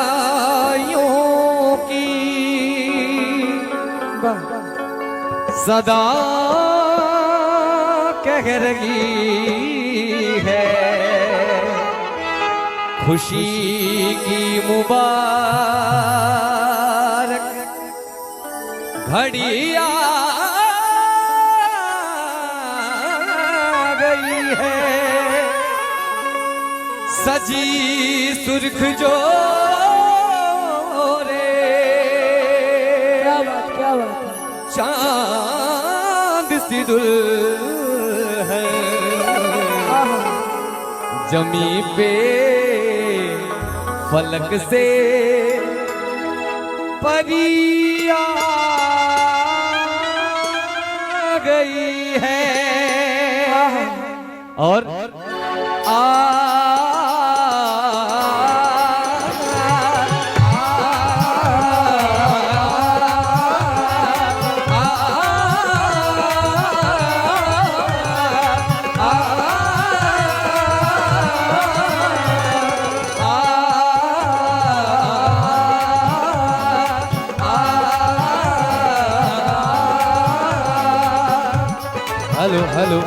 शहनाइयों की सदा कह रही है, खुशी की मुबारक घड़ी आ गई है। सजी सुर्ख जो चांद सी दुल्हन जमी पे फलक से परी आ गई है और हेलो हेलो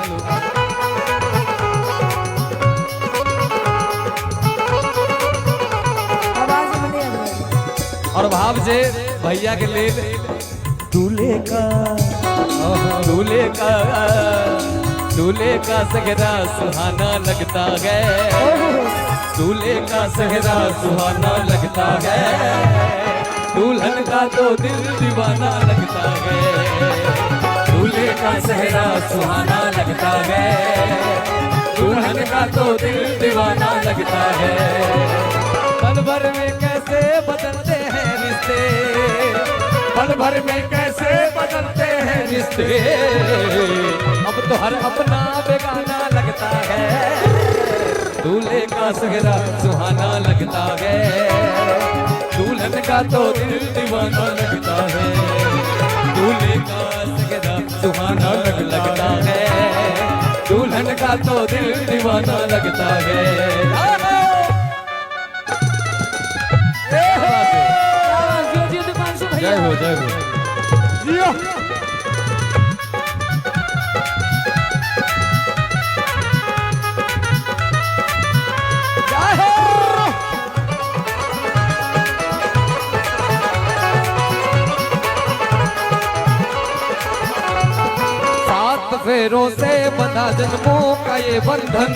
और भाव जे भैया के ले दूल्हे का सगरा सुहाना लगता है, दूल्हे का सगरा सुहाना लगता है, दुल्हन का तो दिल दीवाना लगता है, दूल्हे का सहरा सुहाना लगता है, दुल्हन का तो दिल दीवाना लगता है। पल भर में कैसे बदलते हैं रिश्ते, पल भर में कैसे बदलते हैं रिश्ते, अब तो हर अपना बेगाना लगता है, दूल्हे का सहरा सुहाना लगता है, दुल्हन का तो दिल दीवाना लगता है, दूल्हे का सगरा सुहाना लगता है, दुल्हन का तो दिल दीवाना लगता है। जय हो जय हो। फेरों से बंधा जन्मों का ये बंधन,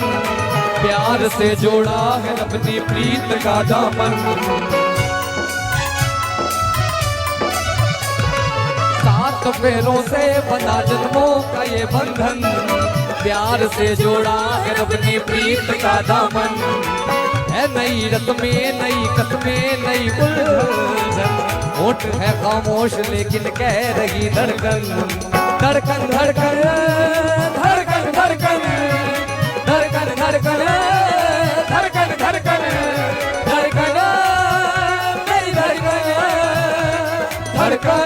प्यार से जोड़ा है अपनी प्रीत का दामन, सात फेरों से बंधा जन्मों का ये बंधन, प्यार से जोड़ा है अपनी प्रीत का दामन, है नई रस्में नई कस्में नई उलझन, होठ है खामोश लेकिन कह रही धड़कन, धड़कन धड़कन धड़कन धड़कन धड़कन धड़कन धड़कन धड़कन धड़कन मेरी धड़कन धड़कन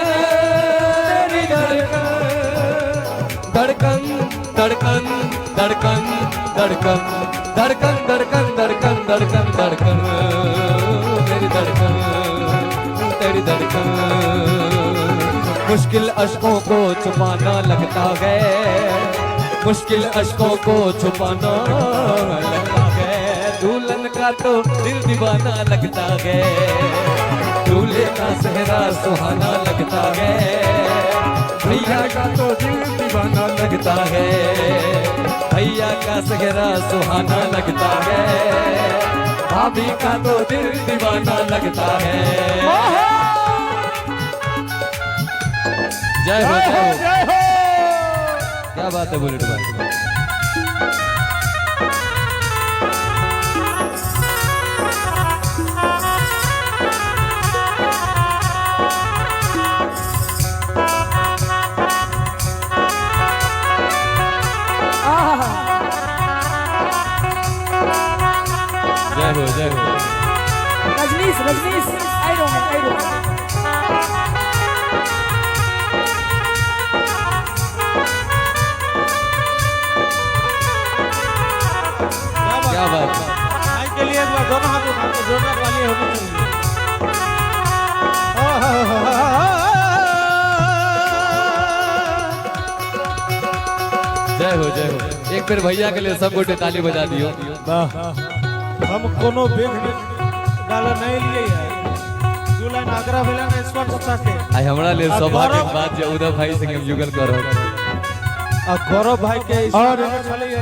मेरी धड़कन धड़कन धड़कन धड़कन धड़कन धड़कन धड़कन धड़कन धड़कन मेरी धड़कन तेरी धड़कन। मुश्किल अश्कों को छुपाना लगता है, मुश्किल अश्कों को छुपाना लगता है, दुल्हन का तो दिल दीवाना लगता है, दूल्हे का सहरा सुहाना लगता है, भैया का तो दिल दीवाना लगता है, भैया का सहरा सुहाना लगता है, भाभी का तो दिल दीवाना लगता है। जय हो जय हो जय हो। क्या बात है बुलेट भाई। रजनीश आई रो क्या बात है। भाई के लिए एक बार दोनों हाथ उठा के जोरदार वाली होनी चाहिए। जय हो जय हो। एक बार भैया के लिए सब गोटे ताली बजा दियो। हम कोनो बेग डाला नहीं लिए है। दू लाइन आगरा भेला ने स्पर्श के आई हमरा लिए सौभाग्य के बात जे उदय भाई संगे हम जुगल कर रहल आ गौरव भाई के और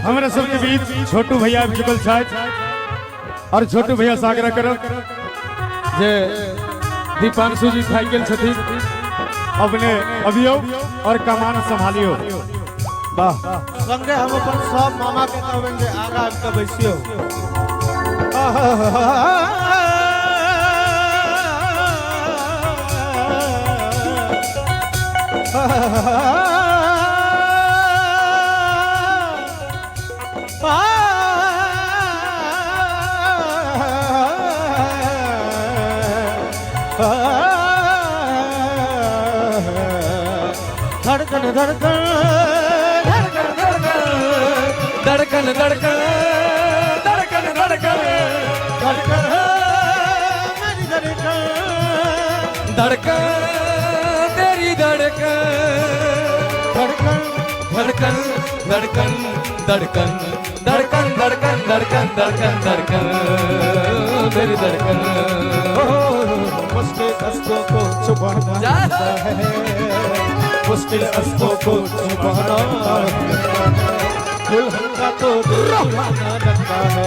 हमारे सबके बीच छोटू भैया भी जुगल छथि और छोटू भैया से आग्रह करब जे दीपांशु जी भाई गेल छथिन अपने अभियो और कमान संभालियो। वाह संगे हम अपन सब मामा के कहबे जे आगा आब के बैसियो। धड़कन धड़कन धड़कन धड़कन धड़कन धड़कन धड़कन धड़कन मेरी धड़कन धड़कन तेरी धड़कन धड़कन धड़कन धड़कन धड़कन धड़कन धड़कन धड़कन धड़कन धड़कन तेरी धड़कन। मुश्किल अस्तों को छुपाना है, मुश्किल अस्तों को छुपाना दुल्हन का तो दीवाना लगता है।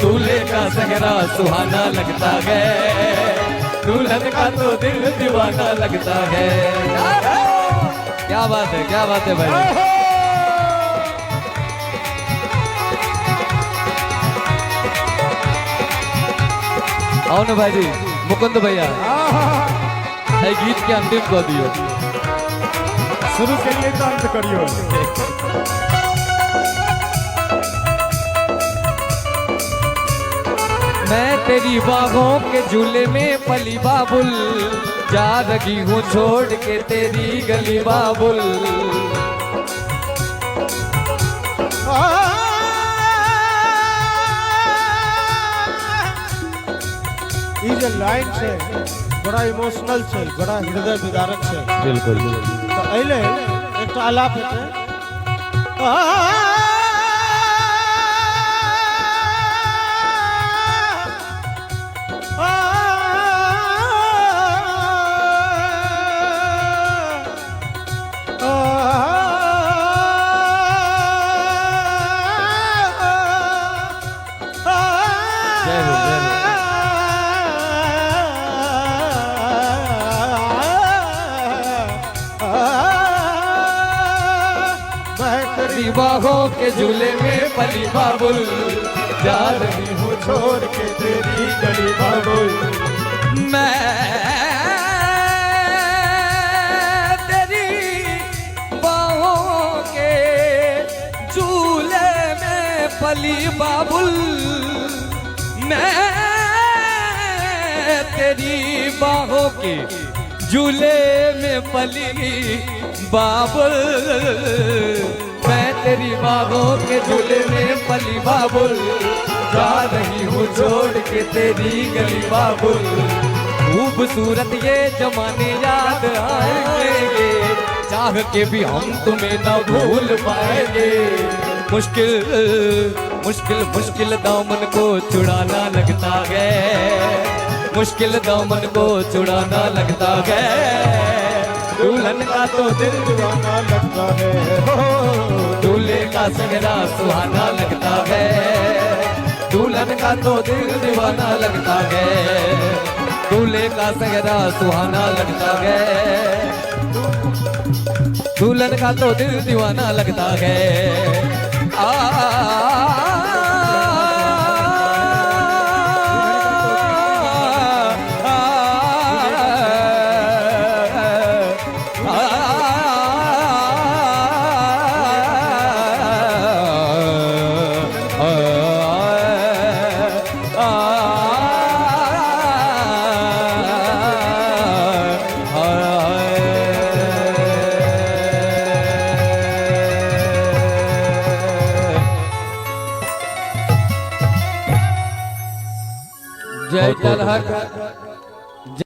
दूल्हे का सेहरा सुहाना लगता है, दुल्हन का तो दिल दीवाना लगता है। क्या बात है, क्या बात है भाई। आओ ना भाई जी, मुकुंद भैया है गीत के अंतिम कर दियो। शुरू के लिए तो अंत करियो। मैं तेरी बाहों के झूले में पली बाबुल, जा रही हूँ छोड़ के तेरी गली बाबुल। ये जो लाइन है बड़ा इमोशनल है, बड़ा हृदय विदारक है। बिल्कुल तो अइले एक आलाप है। जय हो, जय हो। तेरी बाहों के झूले में पली बाबुल, जा रही हूँ छोड़ के तेरी गली बाबुल। मैं तेरी बाहों के झूले में पली बाबुल, मैं तेरी बाहों के झूले में पली बाबुल, मैं तेरी बाहों के झूले में पली बाबुल, जा रही हूँ छोड़ के तेरी गली बाबुल। खूबसूरत ये जमाने याद आएंगे, चाह के भी हम तुम्हें न भूल पाएंगे। मुश्किल मुश्किल मुश्किल दामन को छुड़ाना लगता है, मुश्किल दामन को छुड़ाना लगता है। दुल्हन का तो दिल दीवाना लगता है, दूल्हे का सेहरा सुहाना लगता है, दुल्हन का तो दिल दीवाना लगता है, दूल्हे का सेहरा सुहाना लगता है, दुल्हन का तो दिल दीवाना लगता है। बैजल हक